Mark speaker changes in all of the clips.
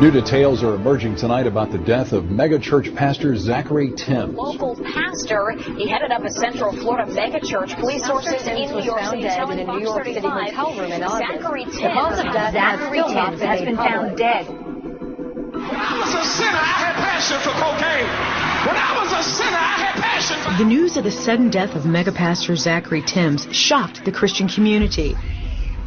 Speaker 1: New details are emerging tonight about the death of megachurch pastor Zachary Tims.
Speaker 2: Local pastor, he headed up a Central Florida megachurch. Police sources in New York City telling Fox 35 Zachary Tims, has been found dead.
Speaker 3: When I was a sinner, I had passion for cocaine. When I was a sinner, I had passion for...
Speaker 4: The news of the sudden death of mega pastor Zachary Tims shocked the Christian community.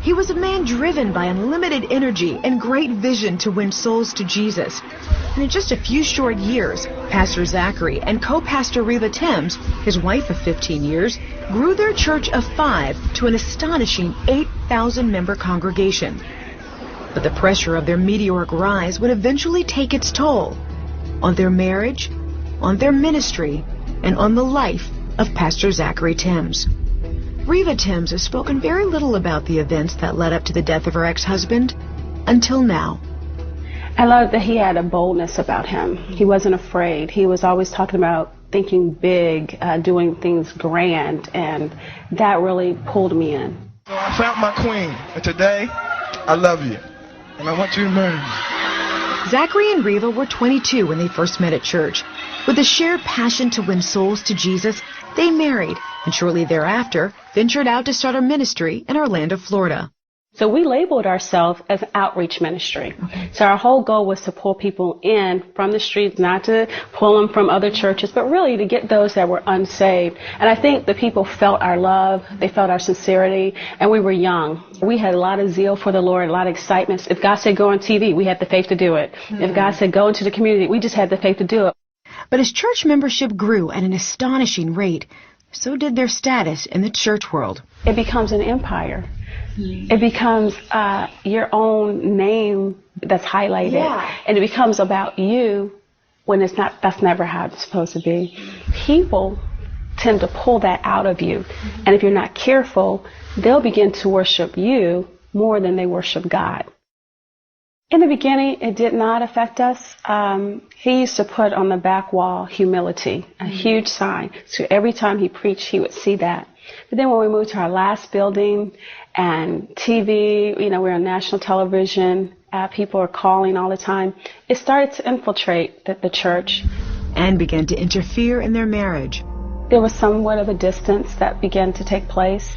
Speaker 4: He was a man driven by unlimited energy and great vision to win souls to Jesus. And in just a few short years, Pastor Zachary and co-pastor Riva Tims, his wife of 15 years, grew their church of 5 to an astonishing 8,000-member congregation. But the pressure of their meteoric rise would eventually take its toll on their marriage, on their ministry, and on the life of Pastor Zachary Tims. Riva Tims has spoken very little about the events that led up to the death of her ex-husband until now.
Speaker 5: I love that he had a boldness about him. He wasn't afraid. He was always talking about thinking big, doing things grand, and that really pulled me in.
Speaker 3: So I found my queen, and today, I love you, and I want you to marry me.
Speaker 4: Zachary and Riva were 22 when they first met at church. With a shared passion to win souls to Jesus, they married, and shortly thereafter ventured out to start a ministry in Orlando, Florida.
Speaker 5: So we labeled ourselves as an outreach ministry. So our whole goal was to pull people in from the streets, not to pull them from other churches, but really to get those that were unsaved. And I think the people felt our love, they felt our sincerity, and we were young. We had a lot of zeal for the Lord, a lot of excitement. If God said go on TV, we had the faith to do it. If God said go into the community, we just had the faith to do it.
Speaker 4: But as church membership grew at an astonishing rate, so did their status in the church world.
Speaker 5: It becomes an empire. It becomes your own name that's highlighted, and it becomes about you when it's not. That's never how it's supposed to be. People tend to pull that out of you, and if you're not careful, they'll begin to worship you more than they worship God. In the beginning, it did not affect us. He used to put on the back wall humility, a huge sign. So every time he preached, he would see that. But then when we moved to our last building and TV, we're on national television, people are calling all the time, it started to infiltrate the church.
Speaker 4: And began to interfere in their marriage.
Speaker 5: There was somewhat of a distance that began to take place.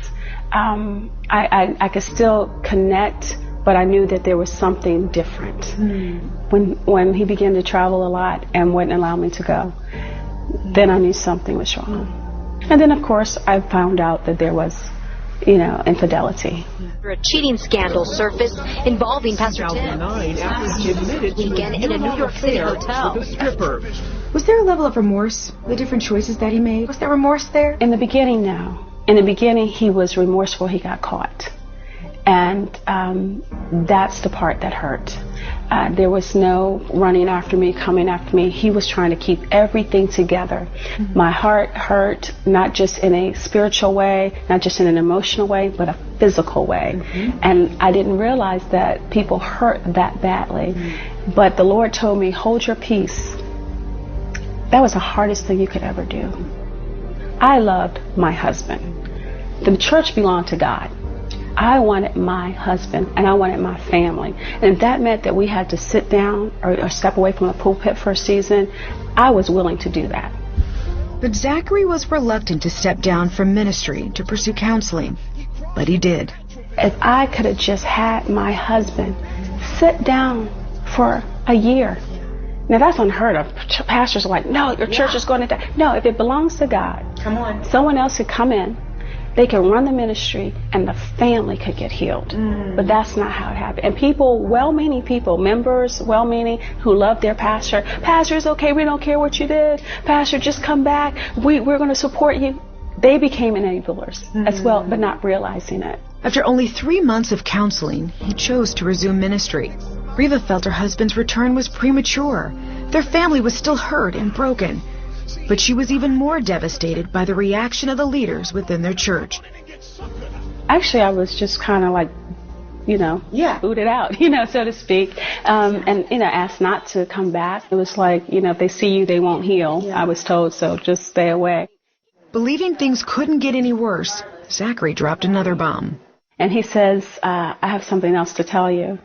Speaker 5: I could still connect, but I knew that there was something different. When he began to travel a lot and wouldn't allow me to go, then I knew something was wrong. And then, of course, I found out that there was, infidelity.
Speaker 2: A cheating scandal surfaced involving Pastor Tims weekend in a New York City hotel.
Speaker 4: Was there a level of remorse, the different choices that he made? Was there remorse there?
Speaker 5: In the beginning, no. In the beginning, he was remorseful he got caught. And that's the part that hurt. There was no running after me, coming after me. He was trying to keep everything together. My heart hurt, not just in a spiritual way, not just in an emotional way, but a physical way. And I didn't realize that people hurt that badly. But the Lord told me, hold your peace. That was the hardest thing you could ever do. I loved my husband. The church belonged to God. I wanted my husband and I wanted my family. And if that meant that we had to sit down or step away from the pulpit for a season, I was willing to do that.
Speaker 4: But Zachary was reluctant to step down from ministry to pursue counseling. But he did.
Speaker 5: If I could have just had my husband sit down for a year. Now that's unheard of. Pastors are like, no, your church is going to die. No, if it belongs to God, come on, someone else could come in. They could run the ministry and the family could get healed. But that's not how it happened. And people, well-meaning people, members, well-meaning, who love their pastor. Pastor, it's okay, we don't care what you did. Pastor, just come back. We're going to support you. They became enablers as well, but not realizing it.
Speaker 4: After only 3 months of counseling, he chose to resume ministry. Riva felt her husband's return was premature. Their family was still hurt and broken. But she was even more devastated by the reaction of the leaders within their church.
Speaker 5: Actually, I was just kind of like, booted out, so to speak, and, asked not to come back. It was like, if they see you, they won't heal. I was told, so just stay away.
Speaker 4: Believing things couldn't get any worse, Zachary dropped another bomb.
Speaker 5: And he says, I have something else to tell you.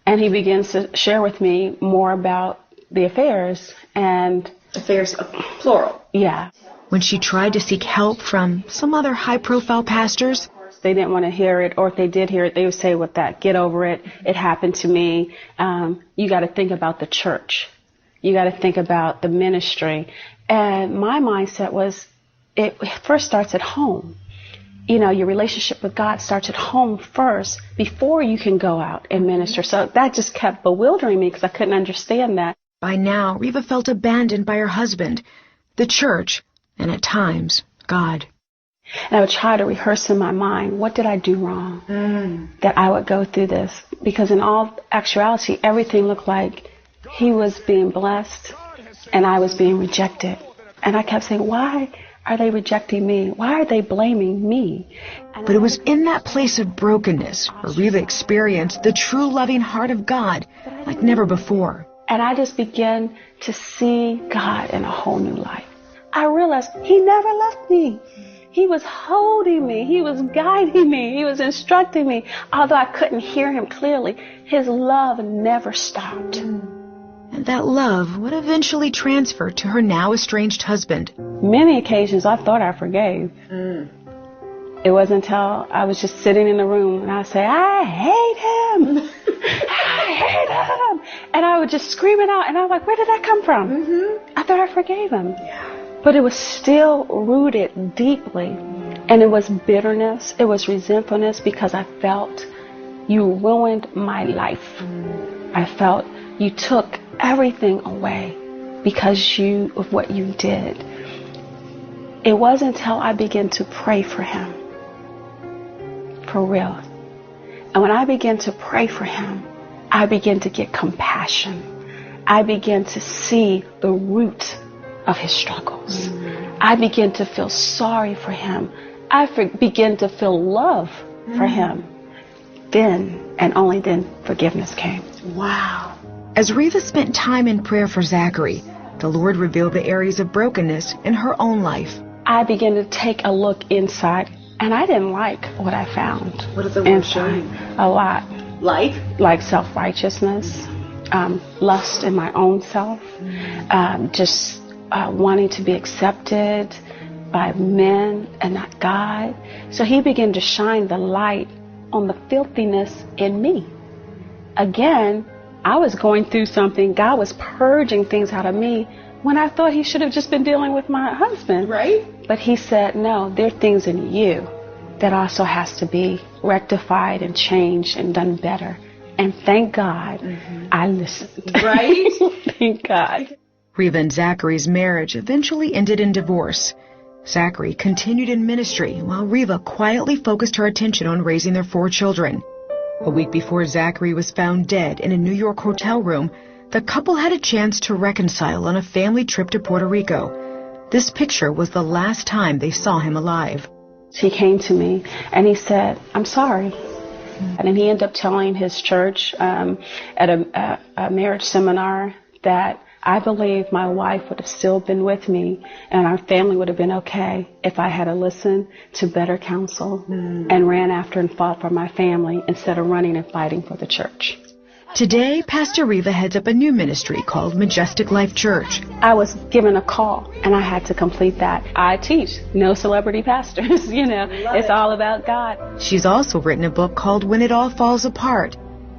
Speaker 5: And he begins to share with me more about the affairs. And
Speaker 6: affairs, plural.
Speaker 5: Yeah.
Speaker 4: When she tried to seek help from some other high-profile pastors,
Speaker 5: they didn't want to hear it, or if they did hear it, they would say, "With that, get over it. It happened to me. You got to think about the church. You got to think about the ministry." And my mindset was, it first starts at home. You know, your relationship with God starts at home first before you can go out and minister. So that just kept bewildering me because I couldn't understand that.
Speaker 4: By now, Riva felt abandoned by her husband, the church, and at times, God.
Speaker 5: And I would try to rehearse in my mind, what did I do wrong that I would go through this? Because in all actuality, everything looked like he was being blessed and I was being rejected. And I kept saying, why are they rejecting me? Why are they blaming me?
Speaker 4: But it was in that place of brokenness where Riva experienced the true loving heart of God like never before.
Speaker 5: And I just began to see God in a whole new light. I realized he never left me. He was holding me. He was guiding me. He was instructing me. Although I couldn't hear him clearly, his love never stopped.
Speaker 4: And that love would eventually transfer to her now estranged husband.
Speaker 5: Many occasions I thought I forgave. It wasn't until I was just sitting in the room and I'd say, I hate him. I hate him. And I would just scream it out. And I was like, where did that come from? I thought I forgave him. But it was still rooted deeply. And it was bitterness. It was resentfulness because I felt you ruined my life. I felt you took everything away because of what you did. It wasn't until I began to pray for him. For real. And when I began to pray for him, I began to get compassion. I began to see the root of his struggles. I began to feel sorry for him. I began to feel love for him. Then, and only then, forgiveness came.
Speaker 4: Wow. As Riva spent time in prayer for Zachary, the Lord revealed the areas of brokenness in her own life.
Speaker 5: I began to take a look inside, and I didn't like what I found.
Speaker 6: What does the Lord show you?
Speaker 5: A lot.
Speaker 6: Like
Speaker 5: self-righteousness, lust in my own self, just wanting to be accepted by men and not God. So he began to shine the light on the filthiness in me. Again, I was going through something. God was purging things out of me when I thought he should have just been dealing with my husband.
Speaker 6: Right.
Speaker 5: But he said, no, there are things in you that also has to be rectified and changed and done better. And thank God I listened.
Speaker 6: Right?
Speaker 5: Thank God.
Speaker 4: Riva and Zachary's marriage eventually ended in divorce. Zachary continued in ministry while Riva quietly focused her attention on raising their 4 children. A week before Zachary was found dead in a New York hotel room, the couple had a chance to reconcile on a family trip to Puerto Rico. This picture was the last time they saw him alive.
Speaker 5: He came to me and he said, I'm sorry. And then he ended up telling his church at a marriage seminar that I believe my wife would have still been with me and our family would have been okay if I had listened to better counsel and ran after and fought for my family instead of running and fighting for the church.
Speaker 4: Today, Pastor Riva heads up a new ministry called Majestic Life Church.
Speaker 5: I was given a call and I had to complete that. I teach, no celebrity pastors, it's all about God.
Speaker 4: She's also written a book called When It All Falls Apart,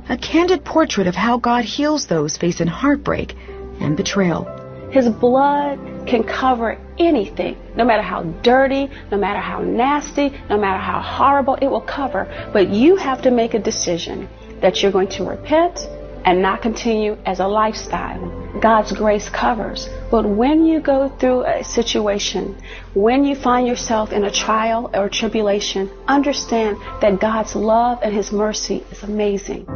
Speaker 4: a candid portrait of how God heals those facing heartbreak and betrayal.
Speaker 5: His blood can cover anything, no matter how dirty, no matter how nasty, no matter how horrible, it will cover. But you have to make a decision that you're going to repent and not continue as a lifestyle. God's grace covers. But when you go through a situation, when you find yourself in a trial or tribulation, understand that God's love and his mercy is amazing.